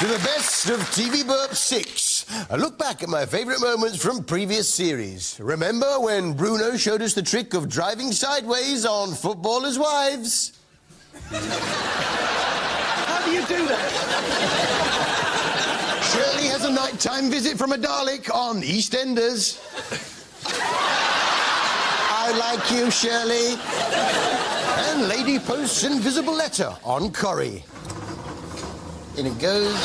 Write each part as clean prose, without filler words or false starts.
to the best of TV Burp 6. A look back at my favourite moments from previous series. Remember when Bruno showed us the trick of driving sideways on Footballers' Wives? How do you do that? Shirley has a nighttime visit from a Dalek on EastEnders. I like you, Shirley. And Lady posts invisible letter on Corrie. In it goes.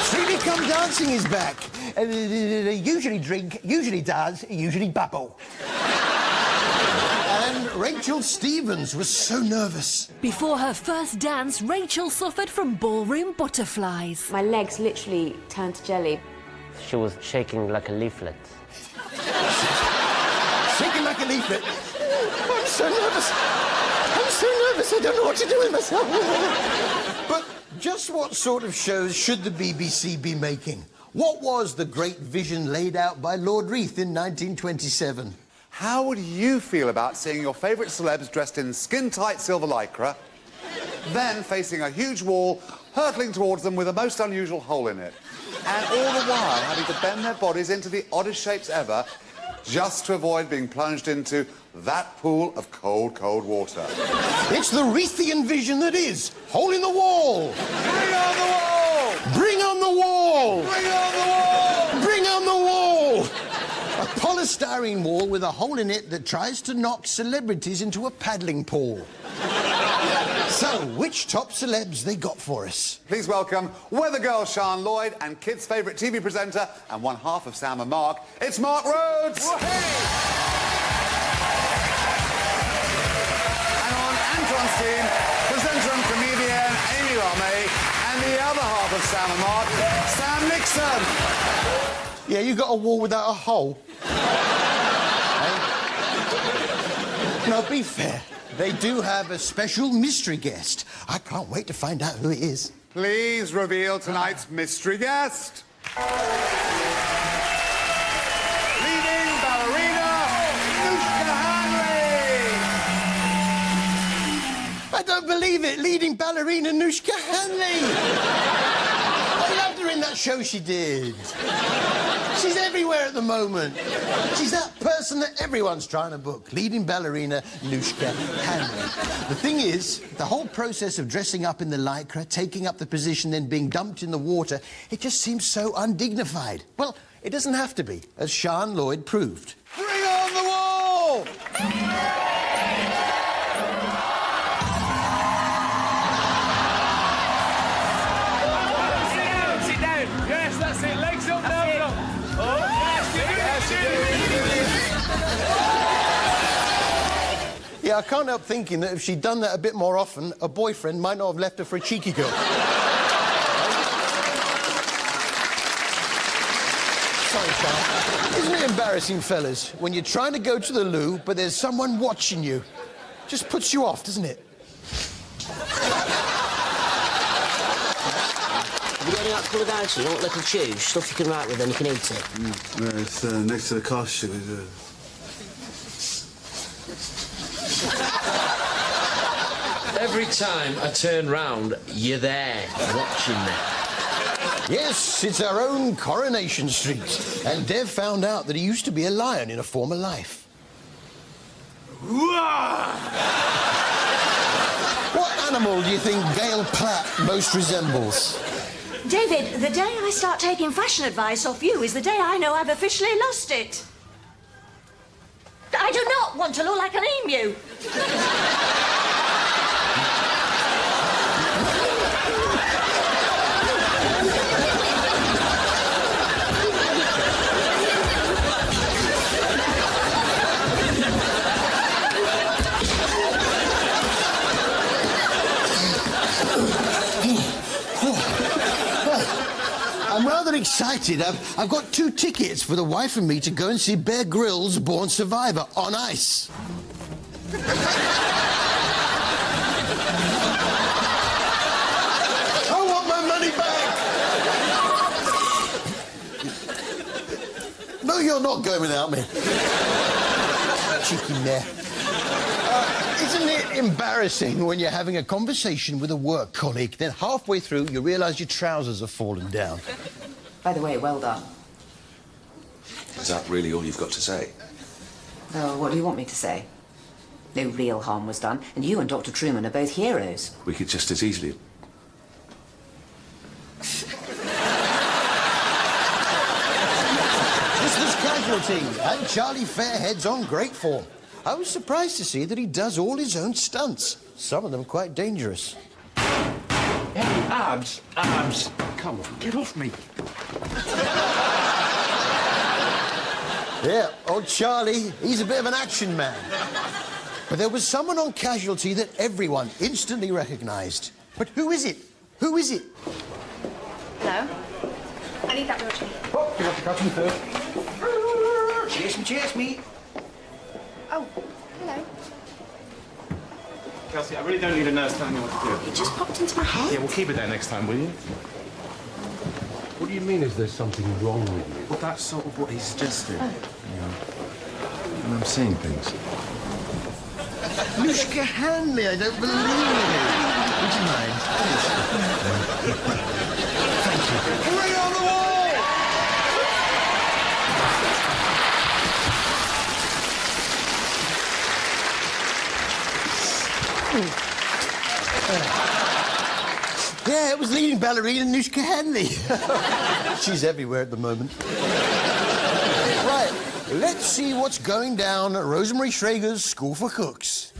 Strictly Come Dancing is back. Usually drink, usually dance, usually babble. And Rachel Stevens was so nervous. Before her first dance, Rachel suffered from ballroom butterflies. My legs literally turned to jelly. She was shaking like a leaflet. Shaking like a leaflet. I'm so nervous. I'm so nervous, I don't know what to do with myself. But just what sort of shows should the BBC be making? What was the great vision laid out by Lord Reith in 1927? How would you feel about seeing your favourite celebs dressed in skin-tight silver lycra, then facing a huge wall, hurtling towards them with a most unusual hole in it, and all the while having to bend their bodies into the oddest shapes ever, just to avoid being plunged into that pool of cold, cold water? It's the Reithian vision that is hole in the wall. Bring on the wall! Bring on the wall! Bring on the wall! Bring on the wall! A polystyrene wall with a hole in it that tries to knock celebrities into a paddling pool. So, which top celebs they got for us? Please welcome weather girl Sian Lloyd and kids' favourite TV presenter and one half of Sam and Mark, it's Mark Rhodes! And on Anton's team, presenter and comedian Amy Ramey, and the other half of Sam and Mark, Sam Nixon! Yeah, you got a wall without a hole. Now, be fair. They do have a special mystery guest. I can't wait to find out who it is. Please reveal tonight's mystery guest. Leading ballerina, Nushka Hanley. I don't believe it. Leading ballerina Nushka Hanley. I loved her in that show she did. She's everywhere at the moment. She's that person that everyone's trying to book. Leading ballerina Nushka Hanley. The thing is, the whole process of dressing up in the lycra, taking up the position, then being dumped in the water, it just seems so undignified. Well, it doesn't have to be, as Sian Lloyd proved. Bring on the wall! Sit down. Yes, that's it. Legs up now. Yeah, I can't help thinking that if she'd done that a bit more often, a boyfriend might not have left her for a cheeky girl. Sorry, Sian. Isn't it embarrassing, fellas, when you're trying to go to the loo, but there's someone watching you? Just puts you off, doesn't it? Have you got any that coloured icing? You want little chews? Stuff you can write with and you can eat it? No, it's next to the costume. Every time I turn round, you're there, watching me. Yes, it's our own Coronation Street. And Dev found out that he used to be a lion in a former life. What animal do you think Gail Platt most resembles? David, the day I start taking fashion advice off you is the day I know I've officially lost it. I do not want to look like an emu. I'm rather excited. I've got 2 tickets for the wife and me to go and see Bear Grylls' Born Survivor on ice. I want my money back! No, you're not going without me. Cheeky mare. Isn't it embarrassing when you're having a conversation with a work colleague, then halfway through you realise your trousers have fallen down? By the way, well done. Is that really all you've got to say? Oh, what do you want me to say? No real harm was done, and you and Dr. Truman are both heroes. We could just as easily... This was Casualty, and Charlie Fairhead's on great form. I was surprised to see that he does all his own stunts. Some of them quite dangerous. Hey, abs. Come on, get off me. Yeah, old Charlie, he's a bit of an action man. But there was someone on Casualty that everyone instantly recognised. But who is it? Who is it? Hello? I need that wheelchair. Oh, you want to cut me first? Chase me. Oh, hello. Kelsey, I really don't need a nurse telling me what to do. It just popped into my head. Yeah, we'll keep it there next time, will you? What do you mean, is there something wrong with you? Well, that's sort of what he suggested. And I'm seeing things. Anushka Hanley, I don't believe it. Would you mind? Thank you. Hurry on the wall! Yeah, it was leading ballerina Anushka Hanley. She's everywhere at the moment. Right, let's see what's going down at Rosemary Schrager's School for Cooks.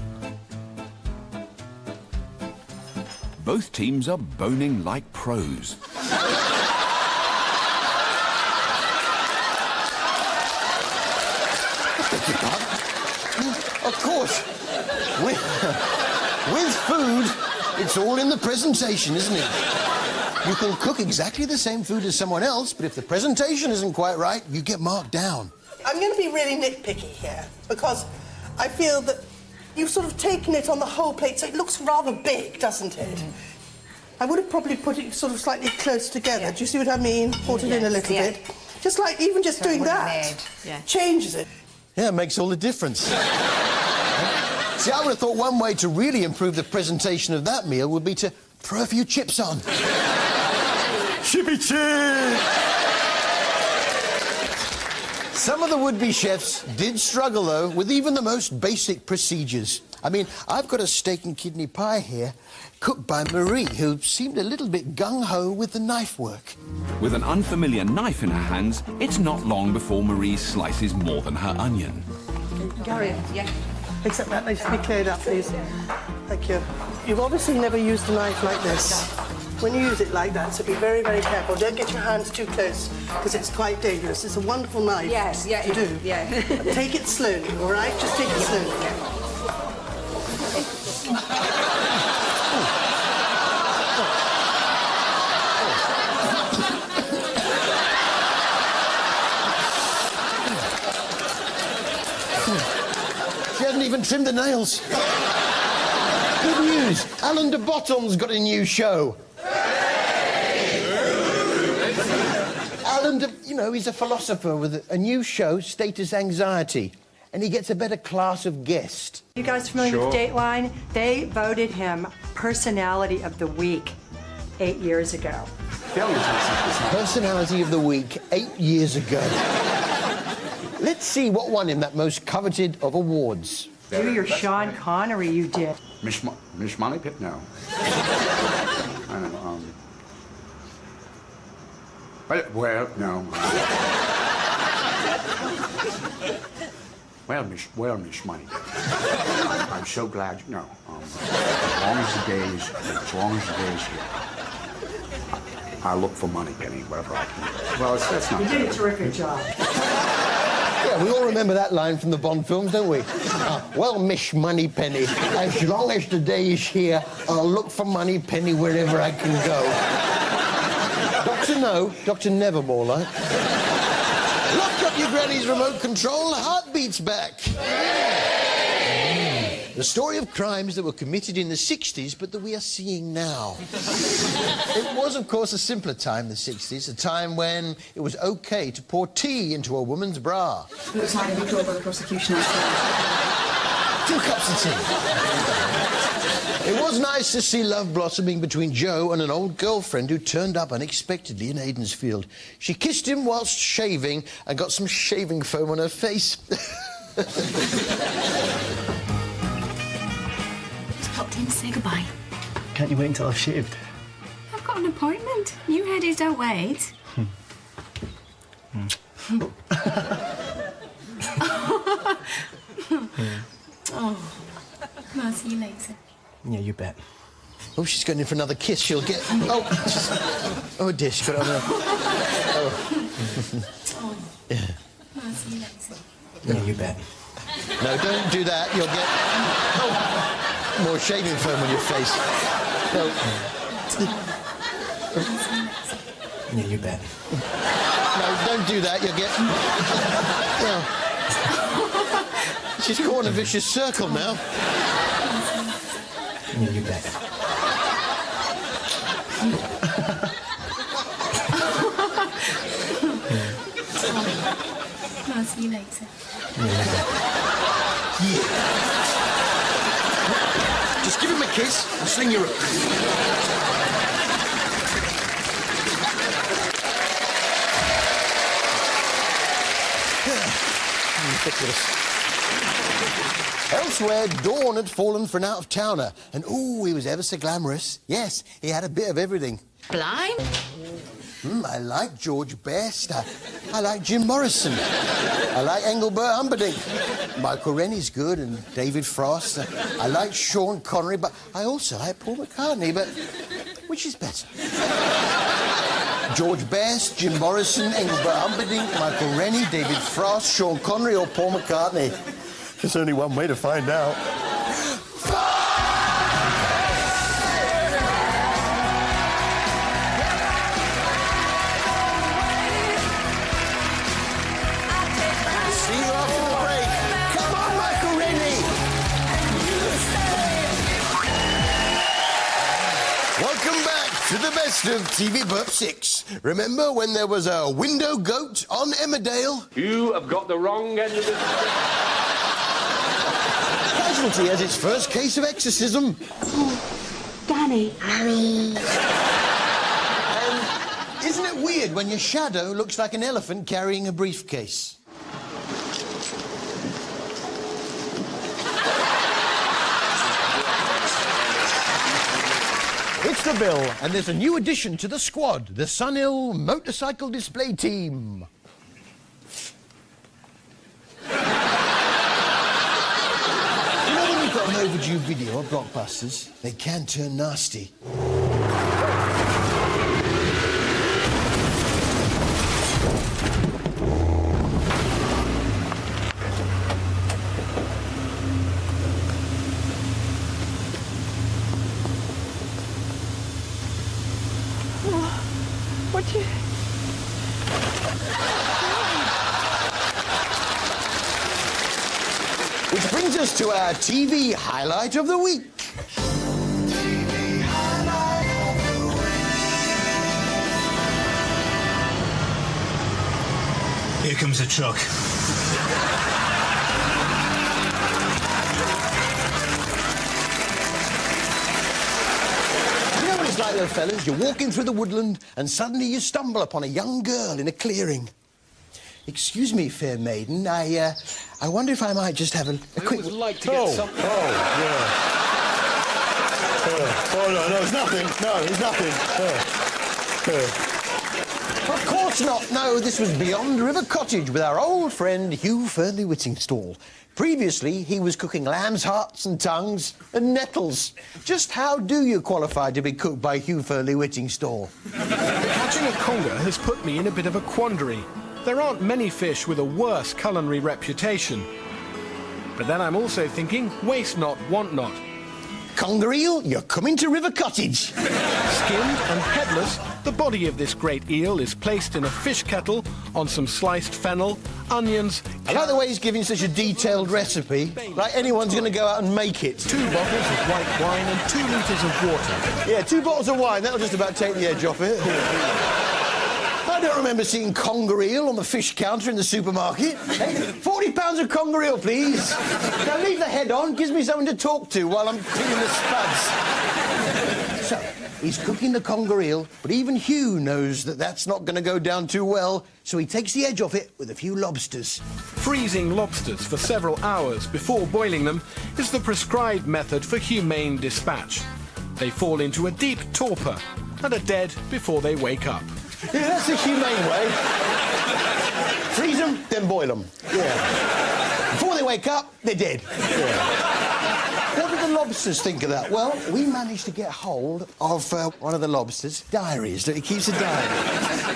Both teams are boning like pros. Of course, with food, it's all in the presentation, isn't it? You can cook exactly the same food as someone else, but if the presentation isn't quite right, you get marked down. I'm going to be really nitpicky here, because I feel that you've sort of taken it on the whole plate, so it looks rather big, doesn't it? I would have probably put it sort of slightly close together. Yeah. Do you see what I mean? Brought it in a little bit. Just like, even just doing that changes it. Yeah, it makes all the difference. See, I would have thought one way to really improve the presentation of that meal would be to throw a few chips on. Chippy chips! Some of the would-be chefs did struggle, though, with even the most basic procedures. I mean, I've got a steak and kidney pie here, cooked by Marie, who seemed a little bit gung-ho with the knife work. With an unfamiliar knife in her hands, it's not long before Marie slices more than her onion. Gary, except that needs to be cleared up, please. Thank you. You've obviously never used a knife like this. When you use it like that, so be very, very careful. Don't get your hands too close, because it's quite dangerous. It's a wonderful knife to do. But take it slowly, all right? Just take it slowly. She hasn't even trimmed the nails. Good news, Alan de Botton's got a new show. Alan, you know, he's a philosopher with a new show, Status Anxiety, and he gets a better class of guest. You guys familiar with Dateline? They voted him Personality of the Week 8 years ago. Personality of the Week 8 years ago. Let's see what won him that most coveted of awards. Do your Sean Connery, you did. Miss Molly Pitt? No. I don't know, well, no. Well, Miss Money. I'm so glad. No. As long as the day is here, I look for money, Penny, wherever I can. Well, that's not. You did a terrific job. Yeah, we all remember that line from the Bond films, don't we? Well, Miss Moneypenny, as long as the day is here, I'll look for Moneypenny wherever I can go. Dr. No, Dr. Nevermore, like. Lock up your granny's remote control, Heartbeat's back. The story of crimes that were committed in the 60s, but that we are seeing now. It was, of course, a simpler time, the 60s, a time when it was OK to pour tea into a woman's bra. Looks like a big global prosecution. 2 cups of tea. It was nice to see love blossoming between Joe and an old girlfriend who turned up unexpectedly in Aidensfield. She kissed him whilst shaving and got some shaving foam on her face. Just popped in to say goodbye. Can't you wait until I've shaved? I've got an appointment. New headies don't wait. Oh, I'll see you later. Yeah, you bet. Oh, she's going in for another kiss. She'll get... Oh, dear, she got it on her... Oh. Yeah. I'll see you later. Yeah, you bet. No, don't do that. You'll get... Oh, more shaving foam on your face. No. Yeah, you bet. No, don't do that. You'll get... No. She's caught in a vicious circle now. Yeah, you bet. I'll see you later. Yeah. Just give him a kiss and sling your... Ridiculous. Elsewhere, Dawn had fallen for an out-of-towner, and ooh, he was ever so glamorous. Yes, he had a bit of everything. Blind? I like George Best. I like Jim Morrison. I like Engelbert Humperdinck. Michael Rennie's good, and David Frost. I like Sean Connery, but I also like Paul McCartney. But which is better? George Best, Jim Morrison, Engelbert Humperdinck, Michael Rennie, David Frost, Sean Connery, or Paul McCartney? There's only one way to find out. See you after the break. Come on, Michael Rennie. Welcome back to the best of TV Burp 6. Remember when there was a window goat on Emmerdale? You have got the wrong end of the... Casualty has its first case of exorcism. Oh, Danny. And isn't it weird when your shadow looks like an elephant carrying a briefcase? It's the Bill, and there's a new addition to the squad, the Sunhill Motorcycle Display Team. Got an overdue video of blockbusters. They can turn nasty. What do you... Which brings us to our TV highlight of the week. Here comes a truck. You know what it's like, though, fellas? You're walking through the woodland and suddenly you stumble upon a young girl in a clearing. Excuse me, fair maiden, I wonder if I might just have a quick... I would like to get some... yeah. No, it's nothing. No, it's nothing. Of course not. No, this was beyond River Cottage with our old friend Hugh Fernley Whittingstall. Previously, he was cooking lamb's hearts and tongues and nettles. Just how do you qualify to be cooked by Hugh Fernley Whittingstall? Catching a conger has put me in a bit of a quandary. There aren't many fish with a worse culinary reputation. But then I'm also thinking, waste not, want not. Conger eel, you're coming to River Cottage. Skinned and headless, the body of this great eel is placed in a fish kettle on some sliced fennel, onions... I like the way he's giving such a detailed recipe, like anyone's going to go out and make it. 2 bottles of white wine and 2 litres of water. Yeah, 2 bottles of wine, that'll just about take the edge off it. I don't remember seeing conger eel on the fish counter in the supermarket. Hey, 40 pounds of conger eel, please. Now leave the head on, gives me something to talk to while I'm cleaning the spuds. So, he's cooking the conger eel, but even Hugh knows that that's not going to go down too well, so he takes the edge off it with a few lobsters. Freezing lobsters for several hours before boiling them is the prescribed method for humane dispatch. They fall into a deep torpor and are dead before they wake up. Yeah, that's the humane way. Freeze them, then boil them. Yeah. Before they wake up, they're dead. Yeah. What do the lobsters think of that? Well, we managed to get hold of one of the lobsters' diaries. Look, he keeps a diary.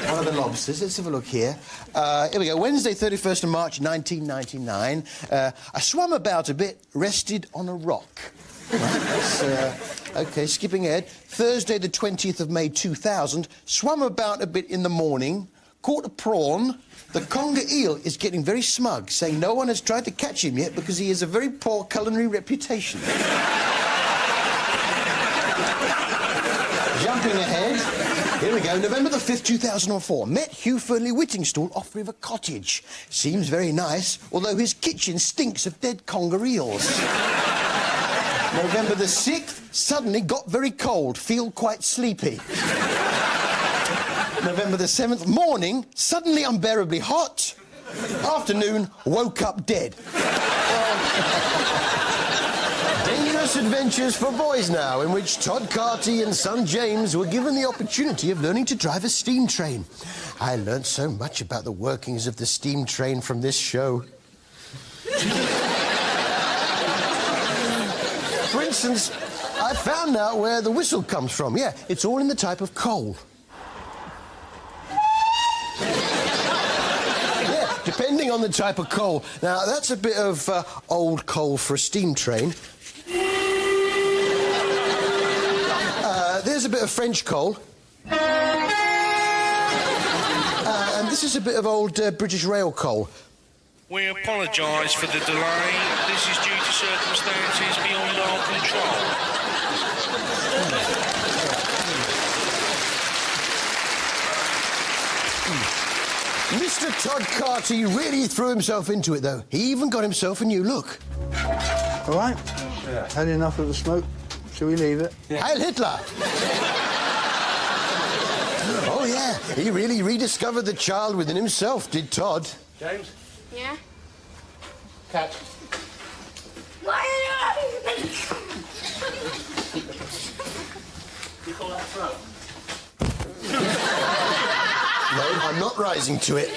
One of the lobsters. Let's have a look here. Here we go. Wednesday, 31st of March, 1999. I swam about a bit, rested on a rock. Right, OK, skipping ahead. Thursday, the 20th of May, 2000. Swam about a bit in the morning, caught a prawn. The conger eel is getting very smug, saying no one has tried to catch him yet because he has a very poor culinary reputation. Jumping ahead. Here we go. November the 5th, 2004. Met Hugh Fernley-Whittingstall off River Cottage. Seems very nice, although his kitchen stinks of dead conger eels. November the 6th, suddenly got very cold, feel quite sleepy. November the 7th, morning, suddenly unbearably hot. Afternoon, woke up dead. Dangerous adventures for boys now, in which Todd Carty and son James were given the opportunity of learning to drive a steam train. I learnt so much about the workings of the steam train from this show. For instance, I found out where the whistle comes from. Yeah, it's all in the type of coal. Yeah, depending on the type of coal. Now, that's a bit of old coal for a steam train. There's a bit of French coal. And this is a bit of old British rail coal. We apologise for the delay. This is due to circumstances beyond our control. Mr. Todd Carty really threw himself into it, though. He even got himself a new look. All right? Yeah. Had enough of the smoke. Shall we leave it? Yeah. Heil Hitler! Oh, yeah. He really rediscovered the child within himself, did Todd. James? Yeah? Cat. You call that a throw? No, I'm not rising to it.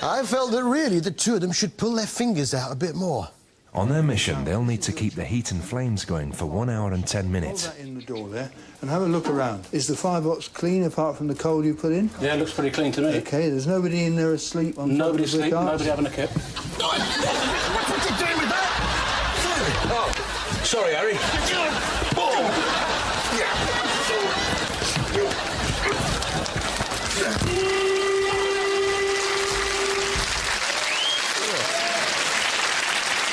I felt that really the two of them should pull their fingers out a bit more. On their mission, they'll need to keep the heat and flames going for 1 hour and 10 minutes. Hold that in the door there and have a look around. Is the firebox clean apart from the coal you put in? Yeah, it looks pretty clean to me. OK, there's nobody in there asleep on Nobody top of the asleep, carts? nobody having a kip. What are you doing with that? Oh, sorry, Harry.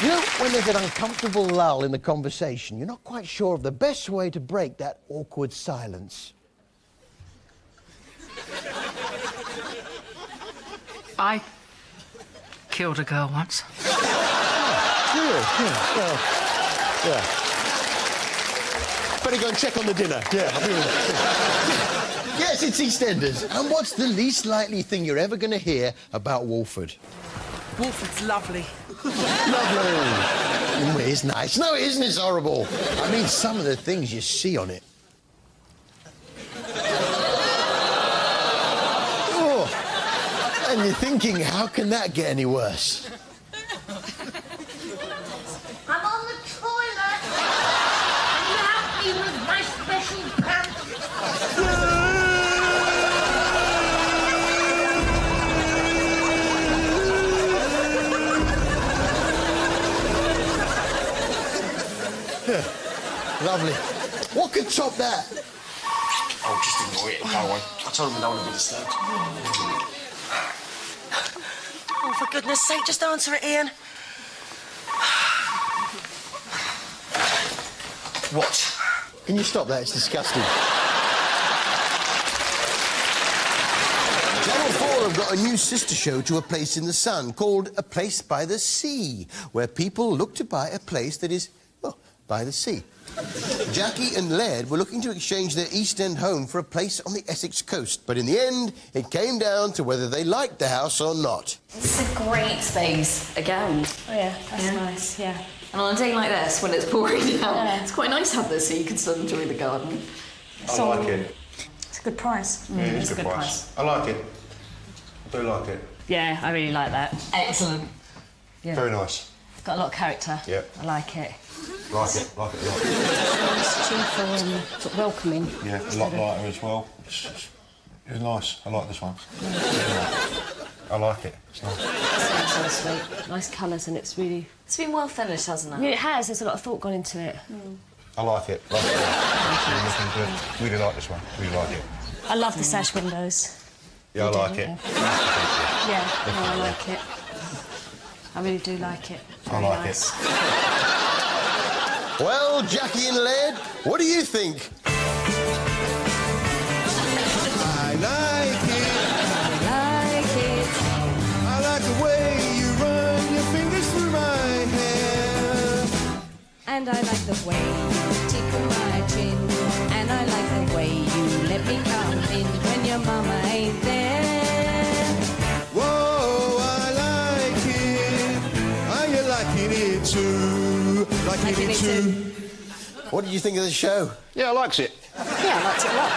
You know, when there's an uncomfortable lull in the conversation, you're not quite sure of the best way to break that awkward silence. I killed a girl once. Yeah. Better go and check on the dinner. Yeah. Yes, it's EastEnders. And what's the least likely thing you're ever going to hear about Walford? Walford's lovely. Lovely. It's nice. No, it isn't. It's horrible. I mean, some of the things you see on it. Oh. And you're thinking, how can that get any worse? I'm on the toilet. You help me with my special pants. Lovely. What could top that? Oh, just ignore it. Go away. I told him I don't want to be disturbed. Oh, for goodness sake, just answer it, Ian. What? Can you stop that? It's disgusting. have got a new sister show to A Place in the Sun called A Place by the Sea, where people look to buy a place that is, well, by the sea. Jackie and Laird were looking to exchange their East End home for a place on the Essex coast, but in the end, it came down to whether they liked the house or not. It's a great space, again. Oh, yeah, that's nice, yeah. And on a day like this, when it's pouring down, it's quite nice to have this so you can still enjoy the garden. I like it. It's a good price. Yeah, it's a good price. I like it. I do like it. Yeah, I really like that. Excellent. Yeah. Very nice. It's got a lot of character. Yeah. I like it. Like it a lot. It's cheerful and sort of welcoming. Yeah, a lot lighter as well. It's nice. I like this one. I like it. It's nice. It's so sweet. Nice colours and it's really... It's been well finished, hasn't it? Yeah, it has. There's a lot of thought gone into it. I like it. Like it. It's looking good. Really like this one. Really like it. I love the sash windows. Yeah, I like it. Yeah, no, I like it. I really do like it. Very I like nice. it. Well, Jackie and Laird, what do you think? I like it. I like it. I like the way you run your fingers through my hair. And I like the way you tickle my chin. And I like the way you let me come in when your mama ain't there. Whoa, I like it. Are you liking it too? Liking it too? What did you think of the show? Yeah, I likes it. Yeah, I liked it a lot.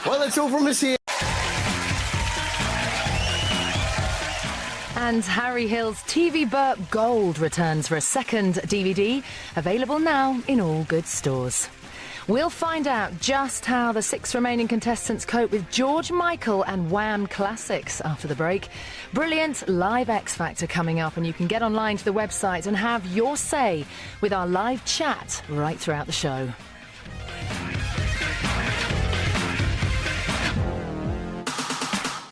Well, that's all from us here. And Harry Hill's TV Burp Gold returns for a second DVD, available now in all good stores. We'll find out just how the 6 remaining contestants cope with George Michael and Wham classics after the break. Brilliant live X Factor coming up, and you can get online to the website and have your say with our live chat right throughout the show.